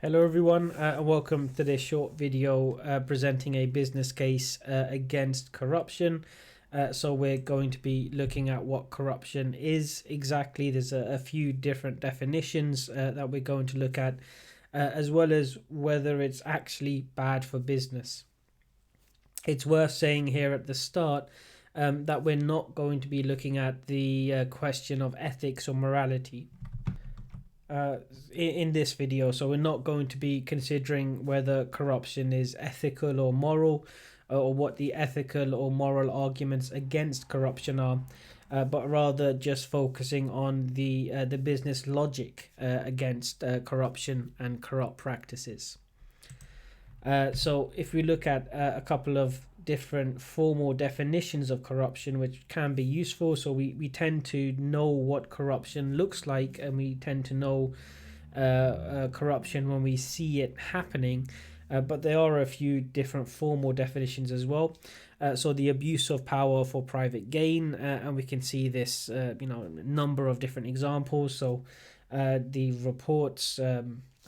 Hello everyone, and welcome to this short video presenting a business case against corruption. So we're going to be looking at what corruption is exactly. There's a few different definitions that we're going to look at, as well as whether it's actually bad for business. It's worth saying here at the start that we're not going to be looking at the question of ethics or morality in this video. So we're not going to be considering whether corruption is ethical or moral, or what the ethical or moral arguments against corruption are, but rather just focusing on the business logic against corruption and corrupt practices. So if we look at a couple of different formal definitions of corruption, which can be useful, so we tend to know what corruption looks like, and we tend to know corruption when we see it happening, but there are a few different formal definitions as well. So the abuse of power for private gain, and we can see this a number of different examples. So the reports,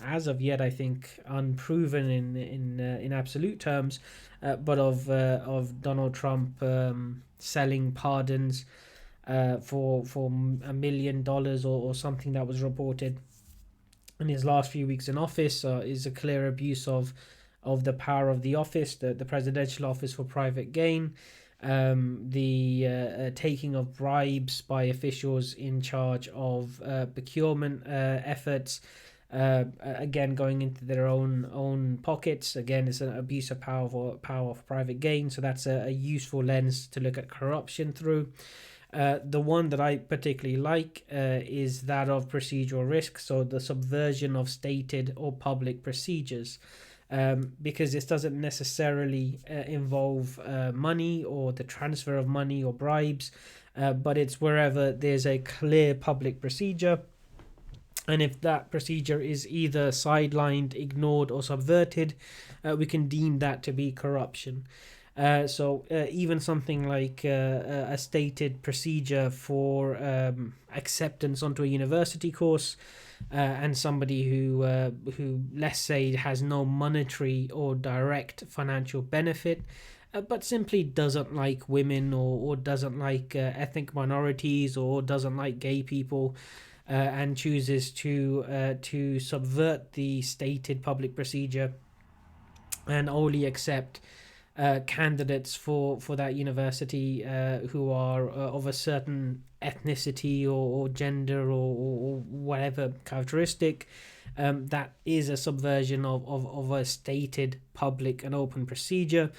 as of yet, I think unproven in absolute terms, but of Donald Trump selling pardons for $1 million or something that was reported in his last few weeks in office, is a clear abuse of the power of the office, the presidential office, for private gain. The taking of bribes by officials in charge of procurement efforts, again going into their own pockets. Again, it's an abuse of power for private gain, so that's a useful lens to look at corruption through. The one that I particularly like is that of procedural risks, so the subversion of stated or public procedures, because this doesn't necessarily involve money or the transfer of money or bribes, but it's wherever there's a clear public procedure, and if that procedure is either sidelined, ignored, or subverted, we can deem that to be corruption. So even something like a stated procedure for acceptance onto a university course, and somebody who let's say has no monetary or direct financial benefit, but simply doesn't like women, or doesn't like ethnic minorities, or doesn't like gay people, and chooses to subvert the stated public procedure and only accept candidates for that university who are of a certain ethnicity or gender or whatever characteristic, that is a subversion of a stated public and open procedure.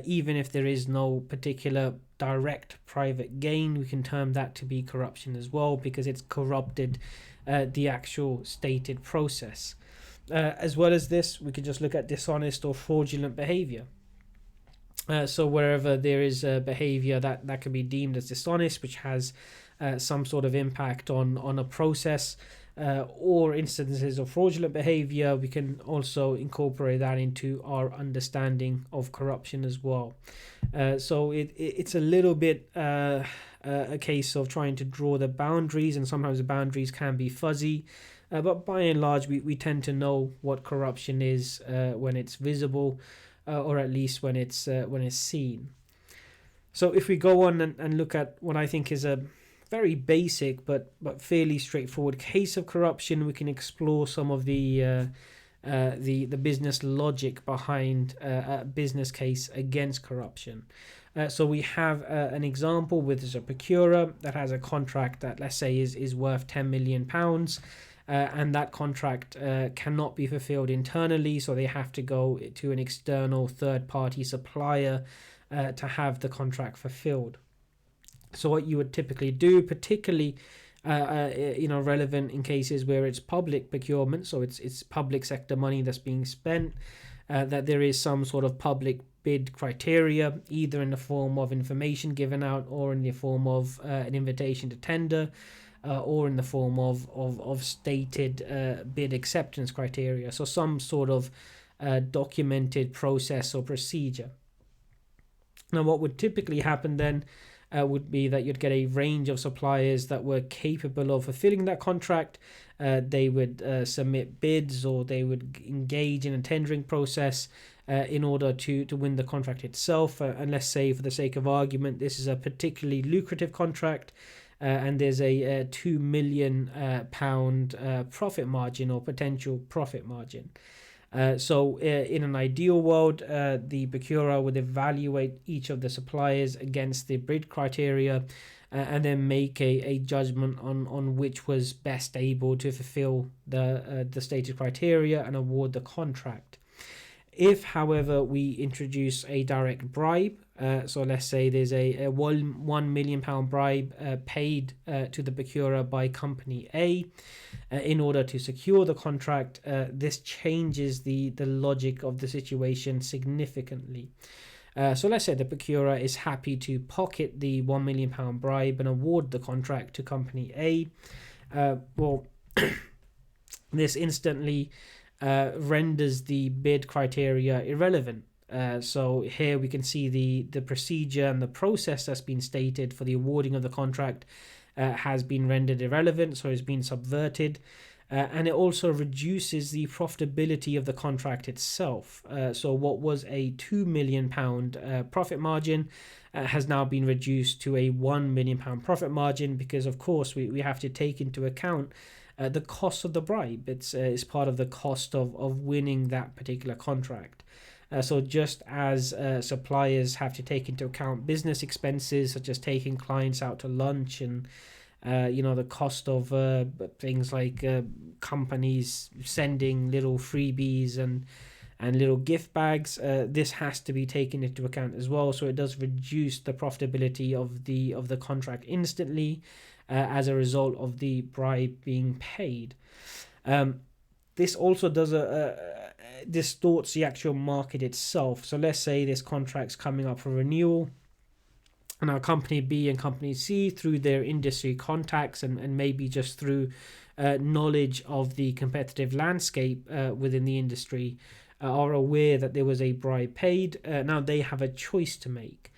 Even if there is no particular direct private gain, we can term that to be corruption as well, because it's corrupted the actual stated process. As well as this, we could just look at dishonest or fraudulent behavior. So wherever there is a behavior that can be deemed as dishonest, which has some sort of impact on a process, or instances of fraudulent behavior, we can also incorporate that into our understanding of corruption as well. So it's a little bit a case of trying to draw the boundaries, and sometimes the boundaries can be fuzzy, but by and large we tend to know what corruption is when it's visible, or at least when it's seen. So if we go on and look at what I think is a very basic but fairly straightforward case of corruption, we can explore some of the business logic behind a business case against corruption. So we have an example with a procurer that has a contract that, let's say, is worth £10 million, and that contract cannot be fulfilled internally, so they have to go to an external third-party supplier to have the contract fulfilled. So what you would typically do, particularly relevant in cases where it's public procurement, so it's public sector money that's being spent, that there is some sort of public bid criteria, either in the form of information given out, or in the form of an invitation to tender, or in the form of stated bid acceptance criteria. So some sort of documented process or procedure. Now what would typically happen then would be that you'd get a range of suppliers that were capable of fulfilling that contract. They would submit bids, or they would engage in a tendering process in order to win the contract itself. And let's say, for the sake of argument, this is a particularly lucrative contract, and there's a £2 million profit margin, or potential profit margin. So in an ideal world, the procurer would evaluate each of the suppliers against the bid criteria, and then make a judgment on which was best able to fulfill the stated criteria and award the contract. If, however, we introduce a direct bribe, so let's say there's a £1 million bribe paid to the procurer by company A in order to secure the contract, this changes the logic of the situation significantly. So let's say the procurer is happy to pocket the £1 million bribe and award the contract to company A. Well, this instantly renders the bid criteria irrelevant. So here we can see the procedure and the process that's been stated for the awarding of the contract has been rendered irrelevant, so it's been subverted. And it also reduces the profitability of the contract itself. So what was a £2 million profit margin has now been reduced to a £1 million profit margin, because of course we have to take into account the cost of the bribe. It's part of the cost of winning that particular contract. So just as suppliers have to take into account business expenses, such as taking clients out to lunch, and the cost of things like companies sending little freebies and little gift bags, this has to be taken into account as well. So it does reduce the profitability of the contract instantly, as a result of the bribe being paid. This also does distorts the actual market itself. So let's say this contract's coming up for renewal, and our company B and company C, through their industry contacts and maybe just through knowledge of the competitive landscape within the industry, are aware that there was a bribe paid. Now they have a choice to make.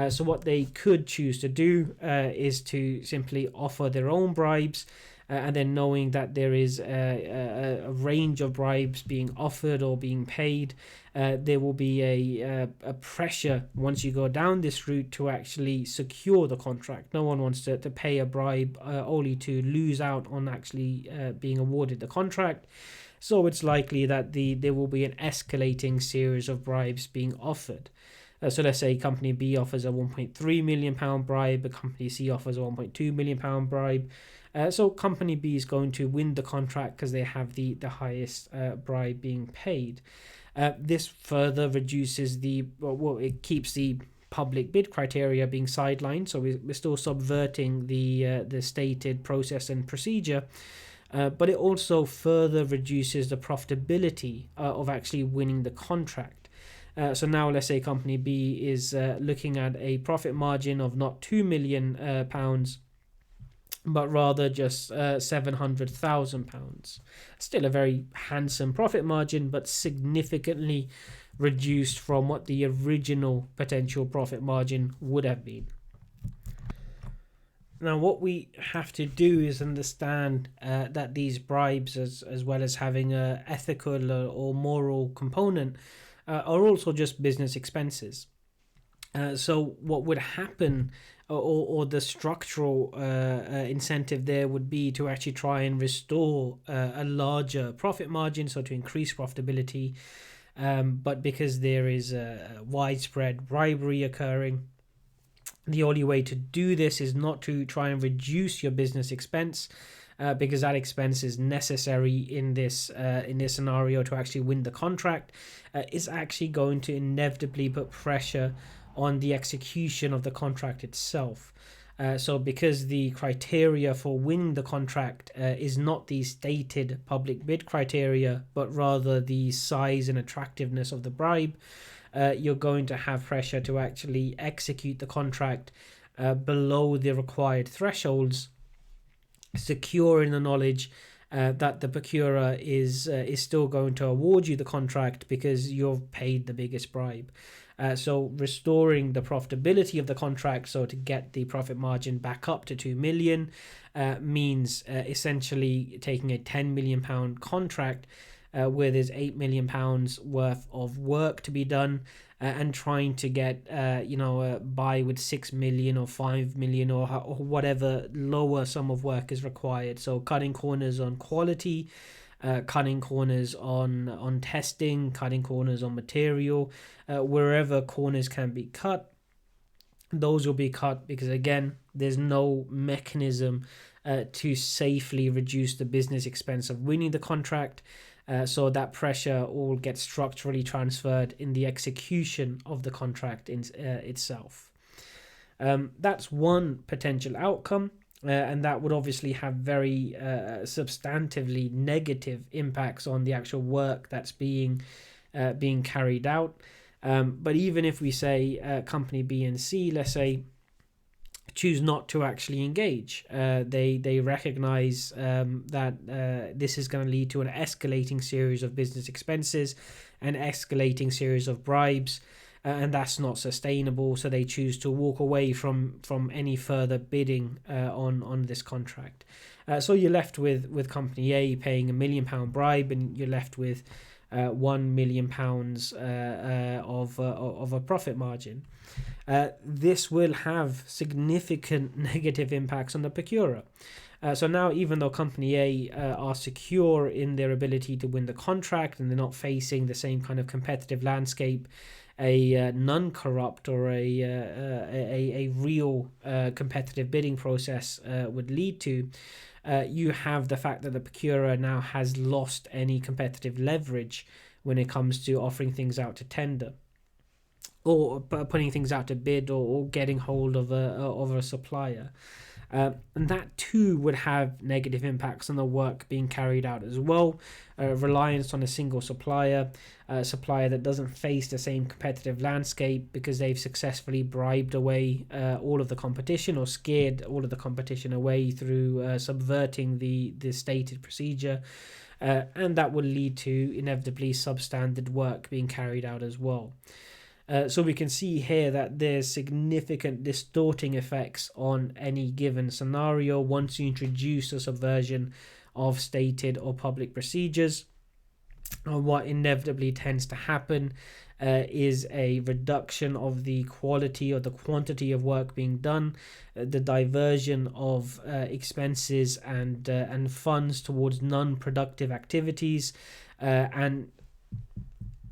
So what they could choose to do is to simply offer their own bribes, and then knowing that there is a range of bribes being offered or being paid, there will be a pressure once you go down this route to actually secure the contract. No one wants to pay a bribe only to lose out on actually being awarded the contract. So it's likely that there will be an escalating series of bribes being offered. So let's say company B offers a £1.3 million bribe, company C offers a £1.2 million bribe. So company B is going to win the contract because they have the highest bribe being paid. This further reduces it keeps the public bid criteria being sidelined, so we're still subverting the stated process and procedure. But it also further reduces the profitability of actually winning the contract. So now let's say company B is looking at a profit margin of not £2 million, but rather just £700,000. Still a very handsome profit margin, but significantly reduced from what the original potential profit margin would have been. Now, what we have to do is understand that these bribes, as well as having a ethical or moral component, are also just business expenses. So what would happen, or the structural incentive there would be to actually try and restore a larger profit margin, so to increase profitability. But because there is widespread bribery occurring, the only way to do this is not to try and reduce your business expense, because that expense is necessary in this scenario to actually win the contract. Is actually going to inevitably put pressure on the execution of the contract itself. So because the criteria for winning the contract is not the stated public bid criteria, but rather the size and attractiveness of the bribe, you're going to have pressure to actually execute the contract below the required thresholds, secure in the knowledge that the procurer is still going to award you the contract because you've paid the biggest bribe. So restoring the profitability of the contract, so to get the profit margin back up to 2 million, means essentially taking a £10 million contract where there's £8 million worth of work to be done, and trying to get by with 6 million or 5 million or whatever lower sum of work is required. So cutting corners on quality, cutting corners on testing, cutting corners on material, wherever corners can be cut, those will be cut, because again, there's no mechanism to safely reduce the business expense of winning the contract. So that pressure all gets structurally transferred in the execution of the contract itself. That's one potential outcome, and that would obviously have very substantively negative impacts on the actual work that's being carried out. But even if we say company B and C, let's say, choose not to actually engage, they recognize that this is going to lead to an escalating series of business expenses, an escalating series of bribes, and that's not sustainable, so they choose to walk away from any further bidding on this contract. So you're left with company A paying £1 million bribe, and you're left with £1 million of a profit margin. This will have significant negative impacts on the procurer. So now, even though company A are secure in their ability to win the contract, and they're not facing the same kind of competitive landscape a non-corrupt or a real competitive bidding process would lead to, you have the fact that the procurer now has lost any competitive leverage when it comes to offering things out to tender, or putting things out to bid, or getting hold of a supplier. And that too would have negative impacts on the work being carried out as well. Reliance on a single supplier, a supplier that doesn't face the same competitive landscape because they've successfully bribed away all of the competition, or scared all of the competition away through subverting the stated procedure. And that will lead to inevitably substandard work being carried out as well. So we can see here that there's significant distorting effects on any given scenario once you introduce a subversion of stated or public procedures. What inevitably tends to happen is a reduction of the quality or the quantity of work being done, the diversion of expenses and funds towards non-productive activities, and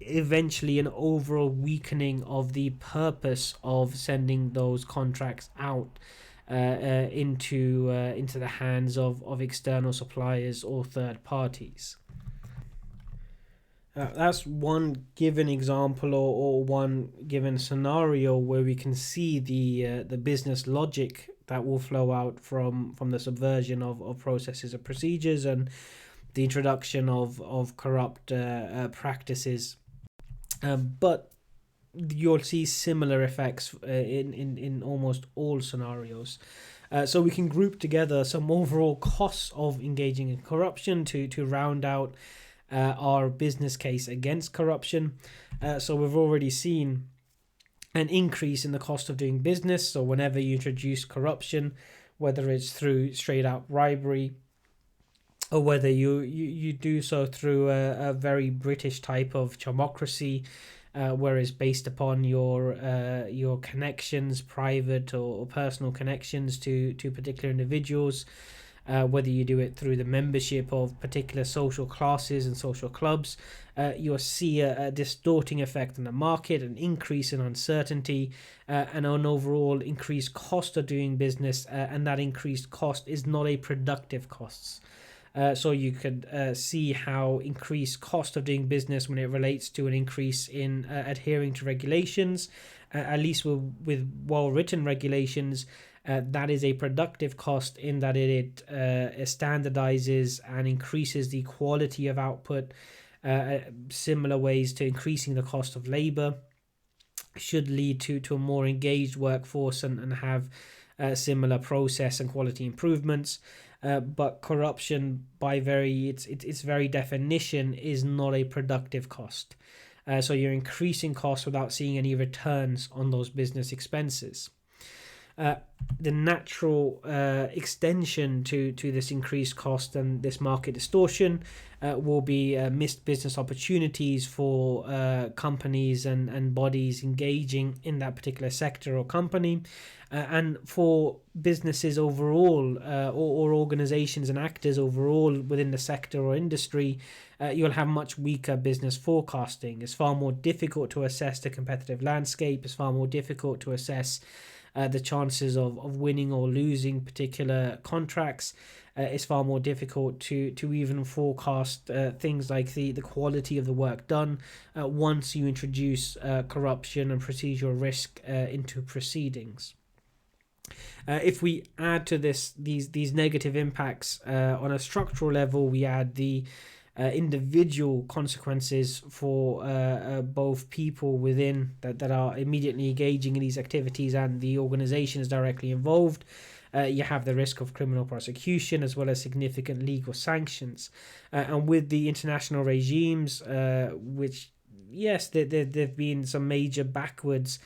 eventually an overall weakening of the purpose of sending those contracts out into the hands of external suppliers or third parties. That's one given example, or one given scenario where we can see the business logic that will flow out from the subversion of processes and procedures, and the introduction of corrupt practices. But you'll see similar effects in almost all scenarios. So we can group together some overall costs of engaging in corruption to round out our business case against corruption. So we've already seen an increase in the cost of doing business. So whenever you introduce corruption, whether it's through straight out bribery, or whether you do so through a very British type of chomocracy, where it's based upon your connections, private or personal connections to particular individuals, whether you do it through the membership of particular social classes and social clubs, you'll see a distorting effect on the market, an increase in uncertainty, and an overall increased cost of doing business, and that increased cost is not a productive cost. So you could see how increased cost of doing business, when it relates to an increase in adhering to regulations, at least with well-written regulations, that is a productive cost, in that it standardizes and increases the quality of output. Similar ways to increasing the cost of labor should lead to a more engaged workforce and have similar process and quality improvements. But corruption, by its very definition, is not a productive cost. So you're increasing costs without seeing any returns on those business expenses. Uh, the natural extension to this increased cost and this market distortion will be missed business opportunities for companies and bodies engaging in that particular sector or company, and for businesses overall, or organizations and actors overall within the sector or industry. You'll have much weaker business forecasting. It's far more difficult to assess the competitive landscape. It's far more difficult to assess the chances of winning or losing particular contracts. It's far more difficult to even forecast things like the quality of the work done once you introduce corruption and procedural risk into proceedings. If we add to these negative impacts on a structural level, we add the individual consequences for both people within that are immediately engaging in these activities and the organizations directly involved. You have the risk of criminal prosecution as well as significant legal sanctions. And with the international regimes, which, yes, there have been some major backwards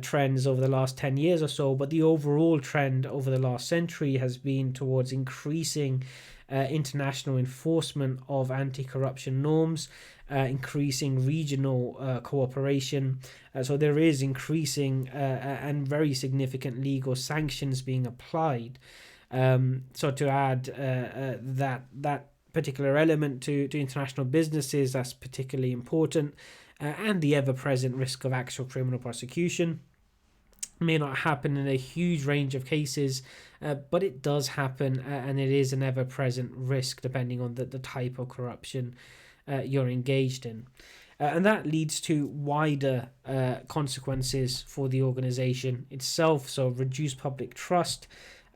trends over the last 10 years or so, but the overall trend over the last century has been towards increasing international enforcement of anti-corruption norms, increasing regional cooperation. So there is increasing and very significant legal sanctions being applied. So to add that particular element to international businesses, that's particularly important. And the ever-present risk of actual criminal prosecution may not happen in a huge range of cases, but it does happen, and it is an ever-present risk depending on the type of corruption you're engaged in. And that leads to wider consequences for the organization itself. So reduced public trust,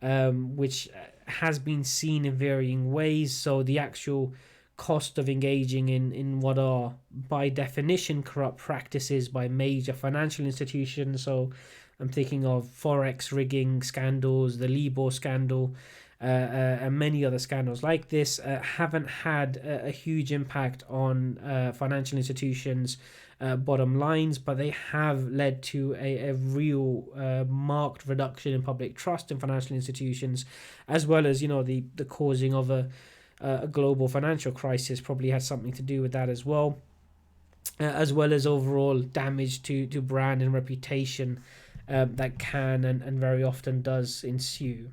which has been seen in varying ways. So the actual cost of engaging in what are by definition corrupt practices by major financial institutions. So I'm thinking of forex rigging scandals, the Libor scandal, and many other scandals like this haven't had a huge impact on financial institutions' bottom lines, but they have led to a real marked reduction in public trust in financial institutions, as well as the causing of a global financial crisis probably has something to do with that as well. As well as overall damage to brand and reputation that can and very often does ensue.